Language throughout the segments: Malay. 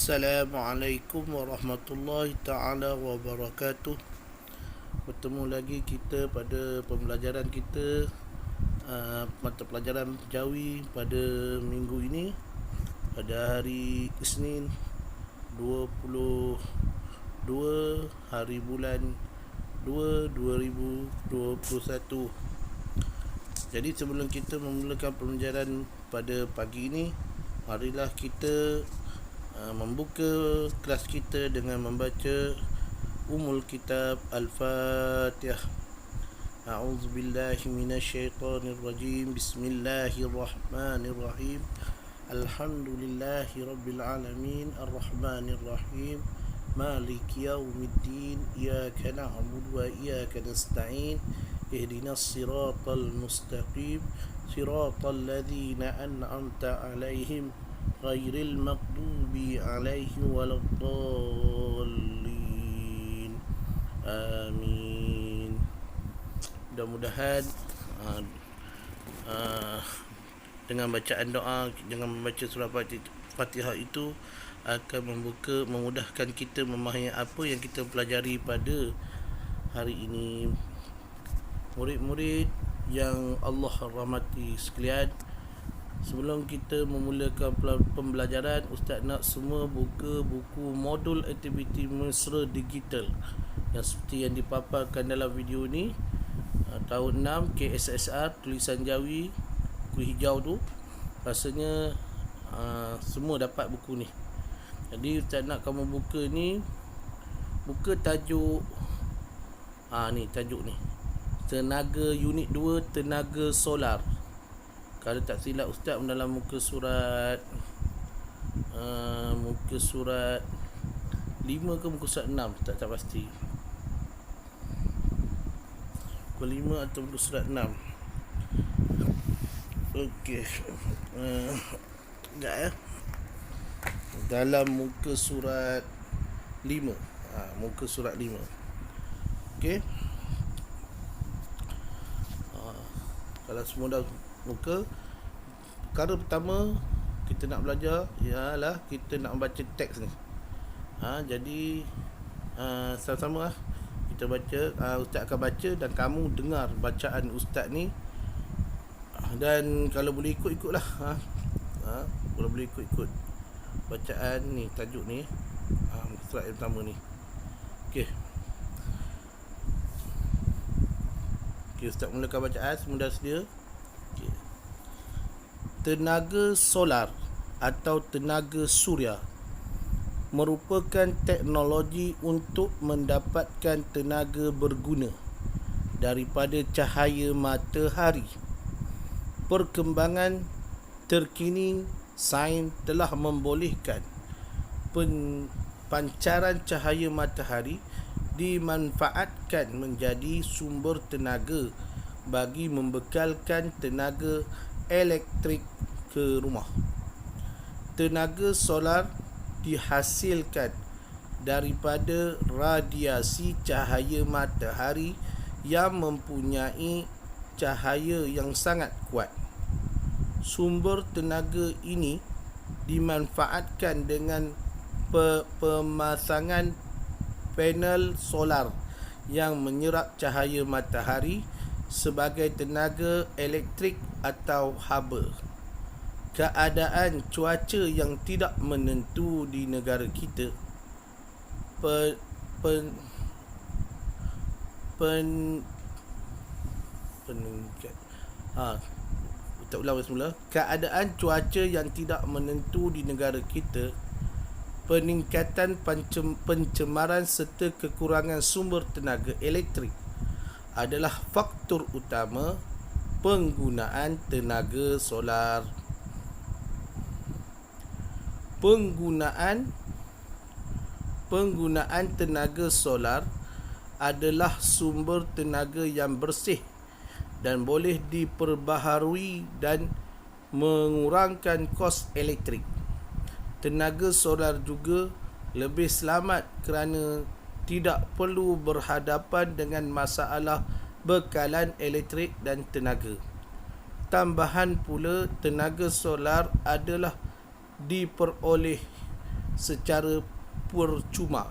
Assalamualaikum warahmatullahi ta'ala wabarakatuh. Bertemu lagi kita pada pembelajaran kita mata pelajaran Jawi pada minggu ini, pada hari Isnin 22 hari bulan 2 2021. Jadi sebelum kita memulakan pembelajaran pada pagi ini, marilah kita membuka kelas kita dengan membaca Ummul Kitab Al-Fatihah. A'udzubillahi minasyaitonirrajim. Bismillahirrahmanirrahim. Alhamdulillahi rabbil alamin, arrahmanirrahim, maliki yaumiddin, iyyaka na'budu wa iyyaka nasta'in, ihdinas siratal mustaqim, siratal ladzina an'amta 'alaihim ghairil maghdubi 'alaihim waladdallin. Amin. Mudah-mudahan dengan bacaan doa, dengan membaca surah Fatihah itu akan memudahkan kita memahami apa yang kita pelajari pada hari ini. Murid-murid yang Allah rahmati sekalian, sebelum kita memulakan pembelajaran, Ustaz nak semua buka buku modul aktiviti mesra digital yang seperti yang dipaparkan dalam video ni. Tahun 6 KSSR tulisan Jawi, buku hijau tu, rasanya semua dapat buku ni. Jadi Ustaz nak kamu buka ni, buka tajuk ni, tajuk ni, tenaga unit 2 tenaga solar. Kalau tak silap Ustaz dalam muka surat 5 ke muka surat 6, tak pasti. Muka 5 atau muka surat 6. Okey. Sekejap ya. Dalam muka surat 5. Muka surat 5. Okey. Kalau semua dah muka, perkara pertama kita nak belajar ialah kita nak baca teks ni. Jadi sama-sama kita baca. Ustaz akan baca dan kamu dengar bacaan Ustaz ni, dan kalau boleh ikut-ikutlah. Kalau boleh ikut bacaan ni, tajuk ni, surat yang pertama ni. Okey. Ustaz mulakan bacaan. Semua dah sedia? Okay. Tenaga solar atau tenaga suria merupakan teknologi untuk mendapatkan tenaga berguna daripada cahaya matahari. Perkembangan terkini sains telah membolehkan pancaran cahaya matahari dimanfaatkan menjadi sumber tenaga bagi membekalkan tenaga elektrik ke rumah. Tenaga solar dihasilkan daripada radiasi cahaya matahari yang mempunyai cahaya yang sangat kuat. Sumber tenaga ini dimanfaatkan dengan pemasangan panel solar yang menyerap cahaya matahari sebagai tenaga elektrik atau haba. Keadaan cuaca yang tidak menentu di negara kita, kita ulang semula. Keadaan cuaca yang tidak menentu di negara kita, peningkatan pencemaran serta kekurangan sumber tenaga elektrik adalah faktor utama penggunaan tenaga solar. Penggunaan tenaga solar adalah sumber tenaga yang bersih dan boleh diperbaharui dan mengurangkan kos elektrik. Tenaga solar juga lebih selamat kerana tidak perlu berhadapan dengan masalah bekalan elektrik dan tenaga. Tambahan pula, tenaga solar adalah diperoleh secara percuma.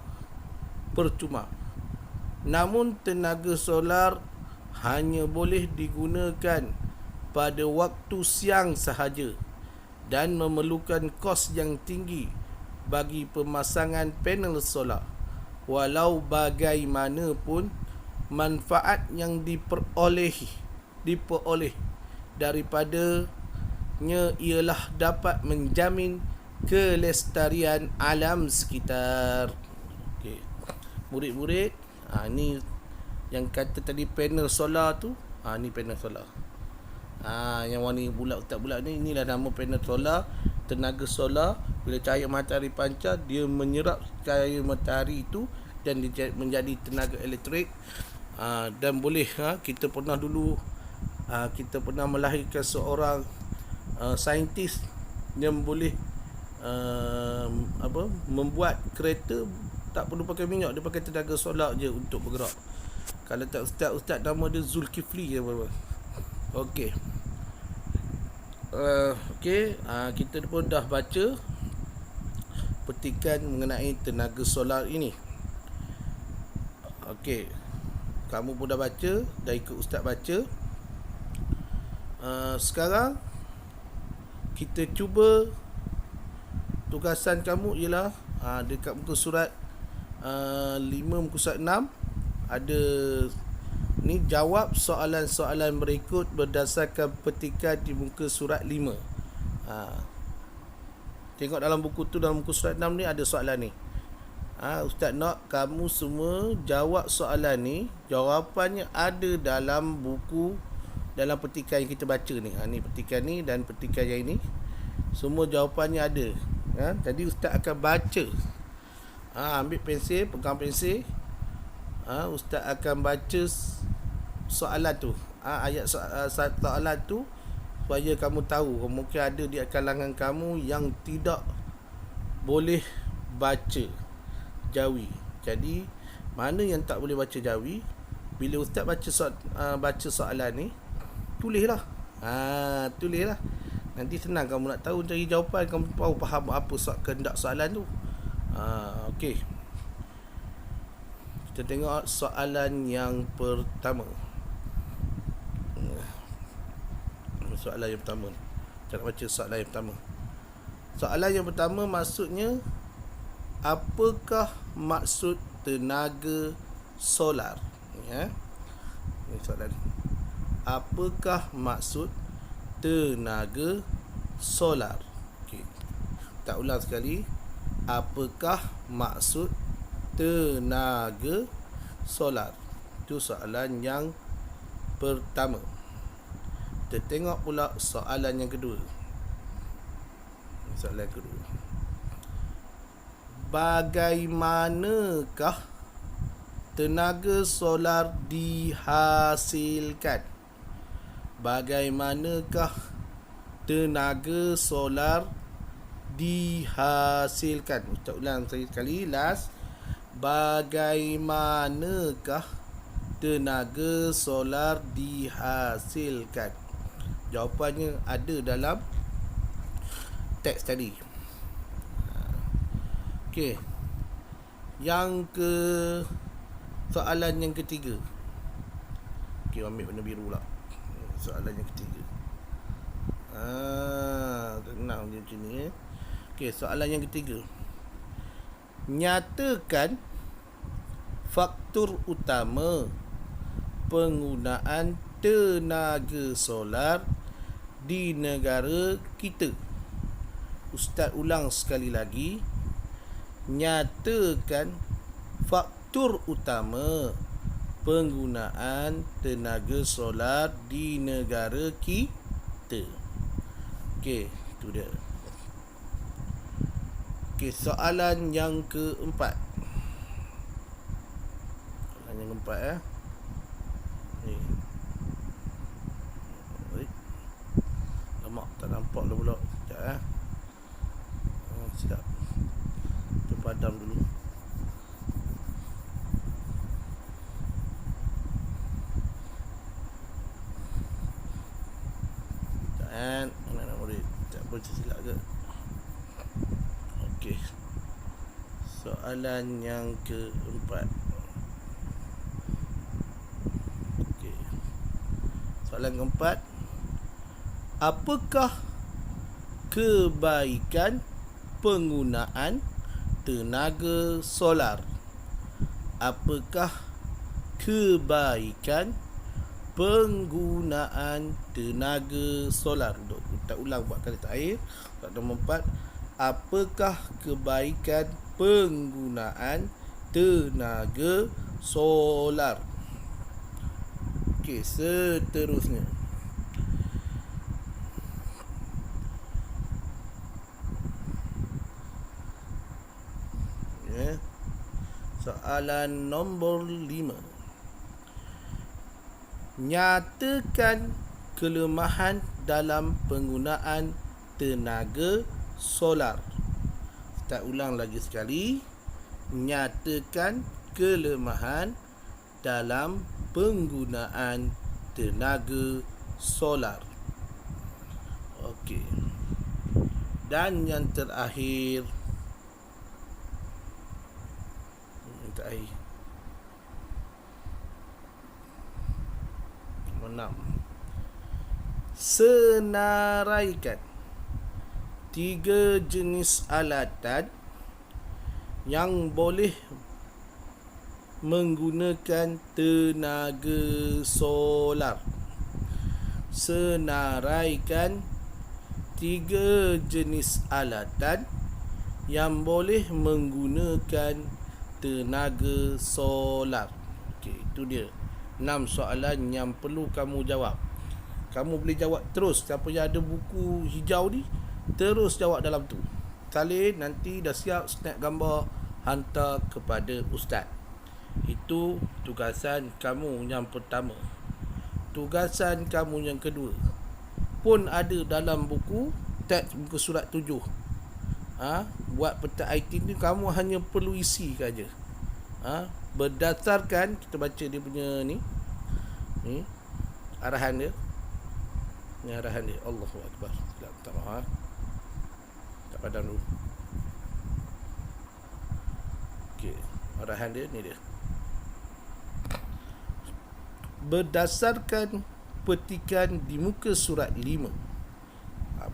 Namun tenaga solar hanya boleh digunakan pada waktu siang sahaja dan memerlukan kos yang tinggi bagi pemasangan panel solar. Walau bagaimanapun, manfaat yang diperoleh daripadanya ialah dapat menjamin kelestarian alam sekitar. Okey. Murid-murid, ni yang kata tadi panel solar tu, ni panel solar. Yang warna bulat ni, inilah nama panel solar. Tenaga solar, bila cahaya matahari pancar, dia menyerap cahaya matahari itu dan menjadi tenaga elektrik. Dan boleh, kita pernah melahirkan seorang saintis yang boleh membuat kereta tak perlu pakai minyak, dia pakai tenaga solar je untuk bergerak. Kalau tak ustaz nama dia Zulkifli ke apa. Okey. Kita pun dah baca petikan mengenai tenaga solar ini. Okey. Kamu pun dah baca, dah ikut ustaz baca. Sekarang kita cuba, tugasan kamu ialah dekat muka surat 5 muka surat 6 ada ni, jawab soalan-soalan berikut berdasarkan petikan di muka surat 5. Tengok dalam buku tu, dalam muka surat 6 ni ada soalan ni. Ustaz nak kamu semua jawab soalan ni. Jawapannya ada dalam buku, dalam petikan yang kita baca ni. Ni petikan ni dan petikan yang ini, semua jawapannya ada. Jadi ustaz akan baca. Ambil pensel, pegang pensel. Ustaz akan baca soalan tu, ayat soalan tu, supaya kamu tahu. Mungkin ada di kalangan kamu yang tidak boleh baca jawi. Jadi mana yang tak boleh baca jawi, bila ustaz baca soalan ni, tulislah. Tulislah. Nanti senang kamu nak tahu cari jawapan, kamu tahu faham apa kehendak soalan tu. Okey. Kita tengok soalan yang pertama. Soalan yang pertama. Kita nak baca soalan yang pertama. Soalan yang pertama maksudnya, apakah maksud tenaga solar? Ini soalan. Apakah maksud tenaga solar? Okey. Tak ulang sekali. Apakah maksud tenaga solar? Itu soalan yang pertama. Kita tengok pula soalan yang kedua. Soalan kedua. Bagaimanakah tenaga solar dihasilkan? Bagaimanakah tenaga solar dihasilkan? Ustaz ulang sekali, last. Bagaimanakah tenaga solar dihasilkan? Jawapannya ada dalam teks tadi. Okey. Soalan yang ketiga. Okey, ambil warna biru pula. Soalan yang ketiga. Tenang je macam ni. Okey, soalan yang ketiga. Nyatakan faktor utama penggunaan tenaga solar di negara kita. Ustaz ulang sekali lagi. Nyatakan faktor utama penggunaan tenaga solar di negara kita. Okey, itu dia. Okey, soalan yang keempat. Soalan yang keempat ni. Lama tak nampak dah pula. Sekejap sedap. Kita padam dulu. Dan anak-anak murid tak boleh silap ke? Okey. Soalan yang keempat. Okey. Soalan keempat. Apakah kebaikan penggunaan tenaga solar? Apakah kebaikan penggunaan tenaga solar? Kita ulang buat kali terakhir. Soalan nombor 4. Apakah kebaikan penggunaan tenaga solar? Okey, seterusnya. Ya. Soalan nombor 5. Nyatakan kelemahan dalam penggunaan tenaga solar. Kita ulang lagi sekali. Nyatakan kelemahan dalam penggunaan tenaga solar. Okey. Dan yang terakhir. Nomor 6. Senaraikan 3 jenis alatan yang boleh menggunakan tenaga solar. Senaraikan 3 jenis alatan yang boleh menggunakan tenaga solar. Okey, itu dia 6 soalan yang perlu kamu jawab. Kamu boleh jawab terus. Siapa yang ada buku hijau ni, terus jawab dalam tu. Kalian nanti dah siap snap gambar, hantar kepada ustaz. Itu tugasan kamu yang pertama. Tugasan kamu yang kedua pun ada dalam buku teks muka surat 7. Buat peta IT ni kamu hanya perlu isi saja. Berdasarkan kita baca dia punya ni arahan dia. Ni arahan dia. Allahu akbar. Tak maaf. Tak padam dulu. Okey, arahan dia ni dia. Berdasarkan petikan di muka surat 5.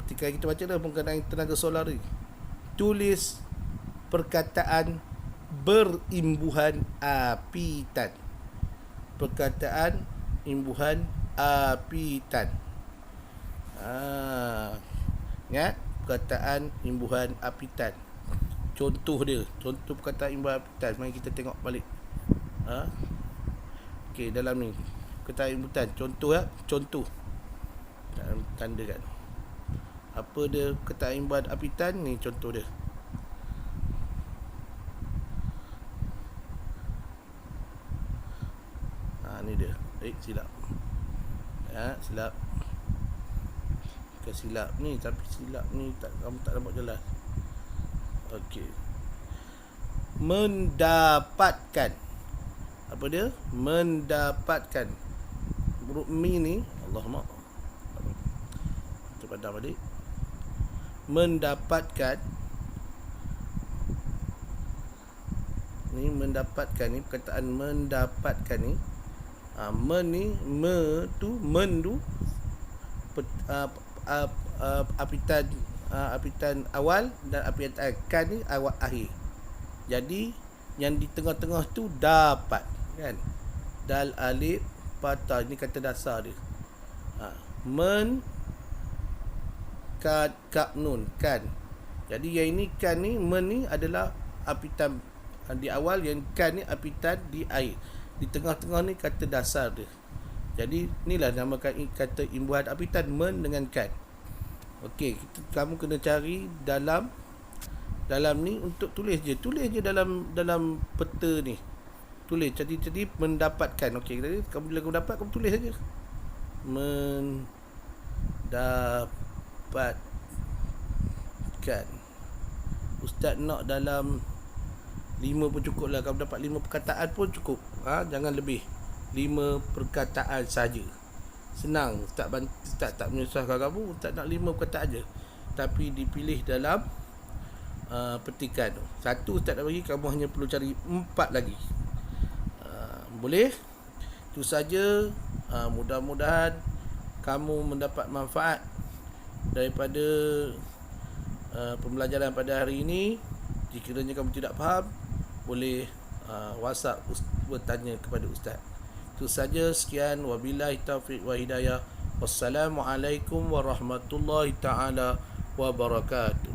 Petikan kita baca dah mengenai tenaga solar ni. Tulis perkataan berimbuhan apitan. Perkataan imbuhan apitan. Ingat perkataan imbuhan apitan. Contoh dia, contoh perkataan imbuhan apitan. Mari kita tengok balik. Okey, dalam ni perkataan imbuhan, contoh ya, contoh. Tandakan. Apa dia perkataan imbuhan apitan ni, contoh dia. Ni dia. Silap. Silap. Bukan silap ni, tapi silap ni kamu tak nampak jelas. Okey. Mendapatkan. Apa dia? Mendapatkan. Huruf mi ni, Allahumma. Kita padam balik. Mendapatkan. Ni mendapatkan ni, perkataan mendapatkan ni. Men ni, men tu apitan awal dan apitan kan ni awal akhir. Jadi yang di tengah-tengah tu dapat, kan? Dal alif patah ni kata dasar dia. Men kaf nun kan. Jadi yang ini kan ni, men ni adalah apitan di awal, yang kan ni apitan di akhir. Di tengah-tengah ni kata dasar dia. Jadi inilah namakan kata imbuhan apitan, men dengan kan. Okey, kamu kena cari dalam ni untuk tulis je dalam peta ni. Tulis jadi mendapatkan. Okey, jadi kamu bila kamu dapat, kamu tulis saja. Mendapatkan. Ustaz nak dalam 5 pun cukup lah. Kamu dapat 5 perkataan pun cukup. Jangan lebih. 5 perkataan saja. Senang. Ustaz tak menyusahkan kamu. Ustaz nak 5 perkataan je. Tapi dipilih dalam petikan tu. Satu Ustaz dah bagi, kamu hanya perlu cari 4 lagi. Boleh? Itu saja. Mudah-mudahan kamu mendapat manfaat daripada pembelajaran pada hari ini. Jikiranya kamu tidak faham, boleh WhatsApp bertanya kepada Ustaz. Itu saja. Sekian. Wabillahi taufiq wa hidayah. Wassalamualaikum warahmatullahi taala wabarakatuh.